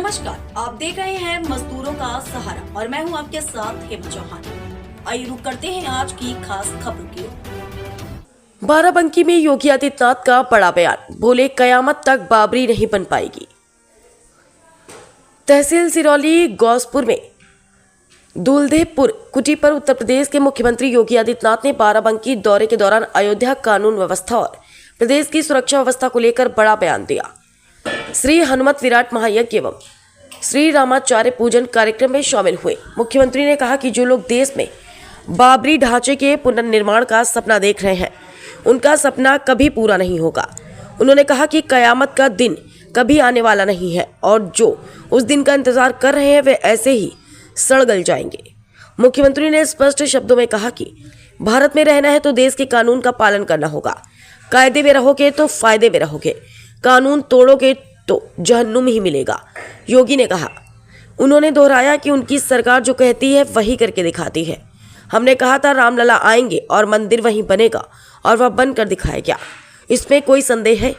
नमस्कार, आप देख रहे हैं मजदूरों का सहारा और मैं हूं आपके साथ हेमंत चौहान। आइए रुक करते हैं आज की खास खबरों की ओर। बाराबंकी में योगी आदित्यनाथ का बड़ा बयान, बोले कयामत तक बाबरी नहीं बन पाएगी। तहसील सिरौली गौसपुर में दूल्हेपुर कुटी पर उत्तर प्रदेश के मुख्यमंत्री योगी आदित्यनाथ ने बाराबंकी दौरे के दौरान अयोध्या कानून व्यवस्था और प्रदेश की सुरक्षा व्यवस्था को लेकर बड़ा बयान दिया। श्री हनुमत विराट महायज्ञ एवं श्री रामाचार्य पूजन कार्यक्रम में शामिल हुए मुख्यमंत्री ने कहा कि जो लोग देश में बाबरी ढांचे के पुनर्निर्माण का सपना देख रहे हैं, उनका सपना कभी पूरा नहीं होगा। उन्होंने कहा कि कयामत का दिन कभी आने वाला नहीं है और जो उस दिन का इंतजार कर रहे हैं वे ऐसे ही सड़गल जाएंगे। मुख्यमंत्री ने स्पष्ट शब्दों में कहा कि भारत में रहना है तो देश के कानून का पालन करना होगा। कायदे में रहोगे तो फायदे में रहोगे, कानून तोड़ोगे तो जहन्नुम ही मिलेगा, योगी ने कहा। उन्होंने दोहराया कि उनकी सरकार जो कहती है वही करके दिखाती है। हमने कहा था रामलला आएंगे और मंदिर वहीं बनेगा और वह बनकर दिखाएगा, इसमें कोई संदेह है।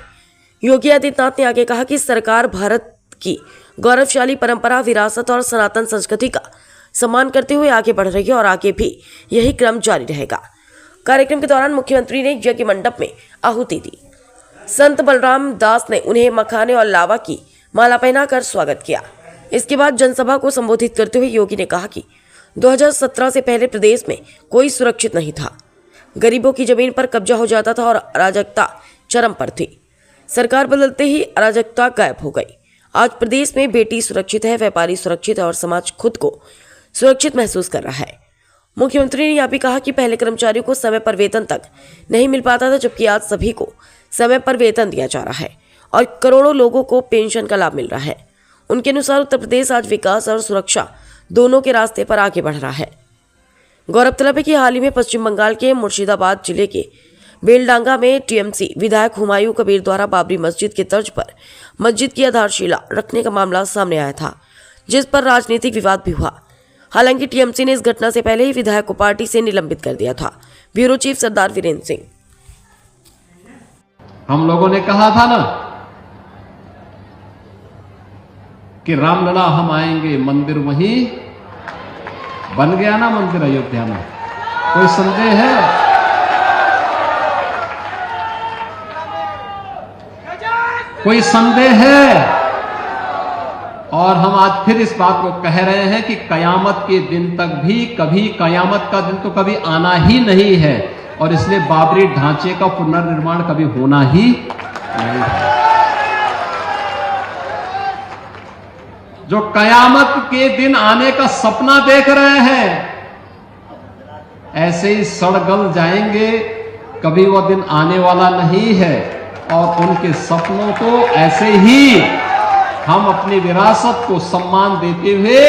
योगी आदित्यनाथ ने आगे कहा कि सरकार भारत की गौरवशाली परंपरा, विरासत और सनातन संस्कृति का सम्मान करते हुए आगे बढ़ रही है और आगे भी यही क्रम जारी रहेगा। कार्यक्रम के दौरान मुख्यमंत्री ने यज्ञ मंडप में आहुति दी। संत बलराम दास ने उन्हें मखाने और लावा की माला पहनाकर स्वागत किया। इसके बाद जनसभा को संबोधित करते हुए योगी ने कहा कि 2017 से पहले प्रदेश में कोई सुरक्षित नहीं था। गरीबों की जमीन पर कब्जा हो जाता था और अराजकता चरम पर थी। सरकार बदलते ही अराजकता गायब हो गई। आज प्रदेश में बेटी सुरक्षित है, व्यापारी सुरक्षित है और समाज खुद को सुरक्षित महसूस कर रहा है। मुख्यमंत्री ने यह भी कहा कि पहले कर्मचारियों को समय पर वेतन तक नहीं मिल पाता था, जबकि आज सभी को समय पर वेतन दिया जा रहा है और करोड़ों लोगों को पेंशन का लाभ मिल रहा है। उनके अनुसार उत्तर प्रदेश आज विकास और सुरक्षा दोनों के रास्ते पर आगे बढ़ रहा है। गौरतलब है कि हाल ही में पश्चिम बंगाल के मुर्शिदाबाद जिले के बेलडांगा में टीएमसी विधायक हुमायूं कबीर द्वारा बाबरी मस्जिद के तर्ज पर मस्जिद की आधारशिला रखने का मामला सामने आया था, जिस पर राजनीतिक विवाद भी हुआ। हालांकि टीएमसी ने इस घटना से पहले ही विधायक को पार्टी से निलंबित कर दिया था। ब्यूरो चीफ सरदार वीरेंद्र सिंह। हम लोगों ने कहा था ना कि रामलला हम आएंगे, मंदिर वहीं बन गया ना, मंदिर अयोध्या में। कोई संदेह है? कोई संदेह है? और हम आज फिर इस बात को कह रहे हैं कि कयामत के दिन तक भी कभी कयामत का दिन तो कभी आना ही नहीं है और इसलिए बाबरी ढांचे का पुनर्निर्माण कभी होना ही नहीं है। जो कयामत के दिन आने का सपना देख रहे हैं, ऐसे ही सड़गल जाएंगे, कभी वह दिन आने वाला नहीं है। और उनके सपनों को ऐसे ही हम अपनी विरासत को सम्मान देते हुए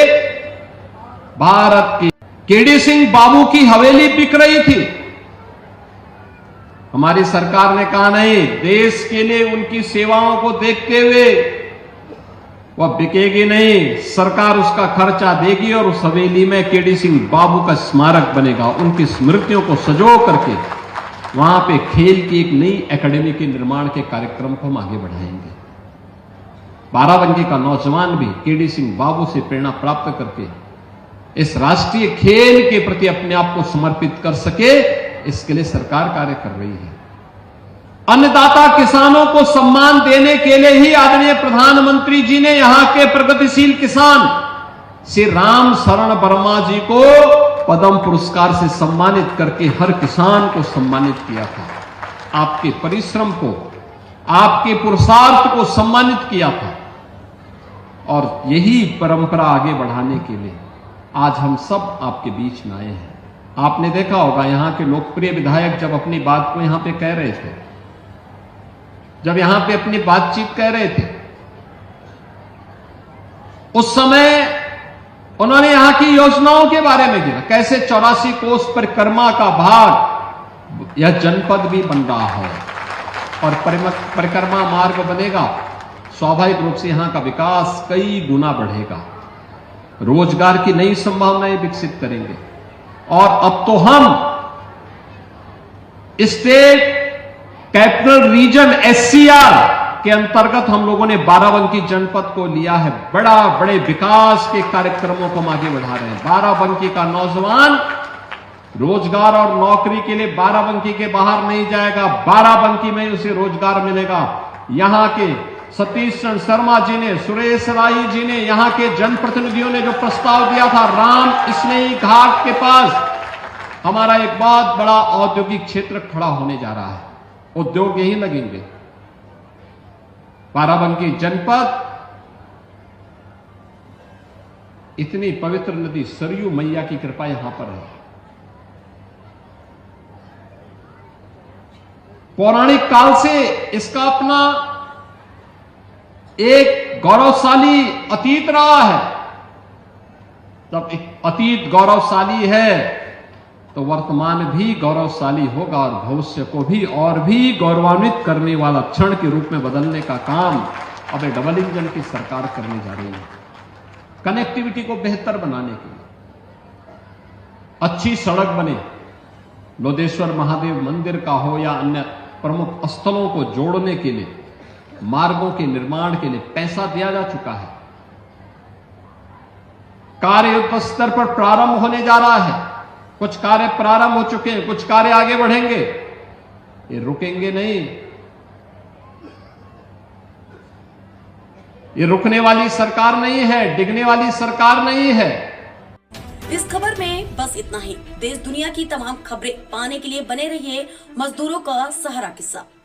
भारत की केडी सिंह बाबू की हवेली बिक रही थी। हमारी सरकार ने कहा नहीं, देश के लिए उनकी सेवाओं को देखते हुए वह बिकेगी नहीं, सरकार उसका खर्चा देगी और उस हवेली में केडी सिंह बाबू का स्मारक बनेगा। उनकी स्मृतियों को सजो करके वहां पे खेल की एक नई एकेडमी के निर्माण के कार्यक्रम को हम आगे बढ़ाएंगे। बाराबंकी का नौजवान भी केडी सिंह बाबू से प्रेरणा प्राप्त करके इस राष्ट्रीय खेल के प्रति अपने आप को समर्पित कर सके, इसके लिए सरकार कार्य कर रही है। अन्नदाता किसानों को सम्मान देने के लिए ही आदरणीय प्रधानमंत्री जी ने यहां के प्रगतिशील किसान श्री राम शरण वर्मा जी को पद्म पुरस्कार से सम्मानित करके हर किसान को सम्मानित किया था। आपके परिश्रम को, आपके पुरुषार्थ को सम्मानित किया था और यही परंपरा आगे बढ़ाने के लिए आज हम सब आपके बीच में आए हैं। आपने देखा होगा यहां के लोकप्रिय विधायक जब अपनी बात को यहां पे कह रहे थे, जब यहां पे अपनी बातचीत कह रहे थे, उस समय उन्होंने यहां की योजनाओं के बारे में गिना, कैसे 84 कोस परिक्रमा का भाग यह जनपद भी बन रहा है और परिक्रमा मार्ग बनेगा। स्वाभाविक रूप से यहां का विकास कई गुना बढ़ेगा, रोजगार की नई संभावनाएं विकसित करेंगे और अब तो हम स्टेट कैपिटल रीजन SCR के अंतर्गत हम लोगों ने बाराबंकी जनपद को लिया है। बड़े विकास के कार्यक्रमों को हम आगे बढ़ा रहे हैं। बाराबंकी का नौजवान रोजगार और नौकरी के लिए बाराबंकी के बाहर नहीं जाएगा, बाराबंकी में उसे रोजगार मिलेगा। यहां के सतीश चंद्र शर्मा जी ने, सुरेश राय जी ने, यहां के जनप्रतिनिधियों ने जो प्रस्ताव दिया था, राम स्नेही घाट के पास हमारा एक बहुत बड़ा औद्योगिक क्षेत्र खड़ा होने जा रहा है। उद्योग यही लगेंगे। बाराबंकी जनपद इतनी पवित्र नदी सरयू मैया की कृपा यहां पर है। पौराणिक काल से इसका अपना एक गौरवशाली अतीत रहा है। जब एक अतीत गौरवशाली है तो वर्तमान भी गौरवशाली होगा और भविष्य को भी और भी गौरवान्वित करने वाला क्षण के रूप में बदलने का काम अब ये डबल इंजन की सरकार करने जा रही है। कनेक्टिविटी को बेहतर बनाने के लिए अच्छी सड़क बने, लोधेश्वर महादेव मंदिर का हो या अन्य प्रमुख स्थलों को जोड़ने के लिए मार्गों के निर्माण के लिए पैसा दिया जा चुका है। कार्य युद्ध स्तर पर प्रारंभ होने जा रहा है। कुछ कार्य प्रारंभ हो चुके हैं, कुछ कार्य आगे बढ़ेंगे। ये रुकेंगे नहीं। ये रुकने वाली सरकार नहीं है, डिगने वाली सरकार नहीं है। इस खबर में बस इतना ही। देश दुनिया की तमाम खबरें पाने के लिए बने रहिए मजदूरों का सहारा के साथ।